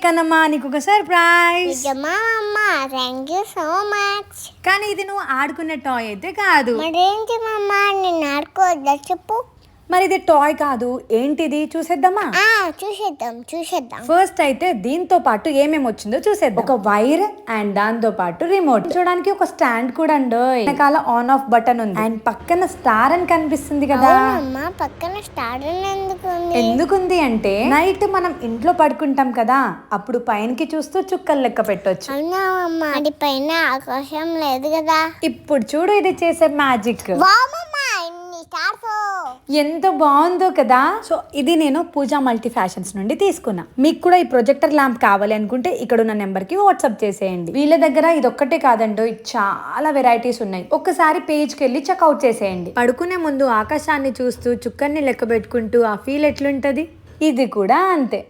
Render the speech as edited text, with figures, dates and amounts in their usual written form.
కన్నమ్మా నీకు ఒక సర్ప్రైజ్. నిజమా అమ్మా? Thank you so much. కానీ ఇది నువ్వు ఆడుకునే టాయ్ అయితే కాదు. మరేంటి మమ్మా? నేను ఆడుకోవద్దా చెప్పు. మరి ఇది టాయ్ కాదు, ఏంటిది చూసేద్దామా? చూసేద్దాం. ఫస్ట్ అయితే దీంతో పాటు ఏమేమి వచ్చిందో చూసేద్దాం. ఒక వైర్ అండ్ దాంతో పాటు రిమోట్, చూడడానికి ఒక స్టాండ్ కూడా అండి. వెనకాల ఆన్ ఆఫ్ బటన్ ఉంది అండ్ పక్కన స్టార్ అని కనిపిస్తుంది కదా. పక్కన స్టార్ ఎందుకుంది అంటే నైట్ మనం ఇంట్లో పడుకుంటాం కదా, అప్పుడు పైనకి చూస్తూ చుక్కలు లెక్క పెట్టొచ్చు. అవునా అమ్మా? అది పైన ఆకాశం లేదు కదా. ఇప్పుడు చూడు ఇది చేసే మ్యాజిక్. ఎంత ఎంత బాగుందో కదా. సో ఇది నేను పూజా మల్టీ ఫ్యాషన్స్ నుండి తీసుకున్నా. మీకు కూడా ఈ ప్రొజెక్టర్ ల్యాంప్ కావాలి అనుకుంటే ఇక్కడ ఉన్న నెంబర్ కి వాట్సాప్ చేసేయండి. వీళ్ళ దగ్గర ఇది ఒక్కటే కాదండో, చాలా వెరైటీస్ ఉన్నాయి. ఒక్కసారి పేజ్ కి వెళ్ళి చెక్అవుట్ చేసేయండి. పడుకునే ముందు ఆకాశాన్ని చూస్తూ చుక్కల్ని లెక్క పెట్టుకుంటూ ఆ ఫీల్ ఎట్లుంటది, ఇది కూడా అంతే.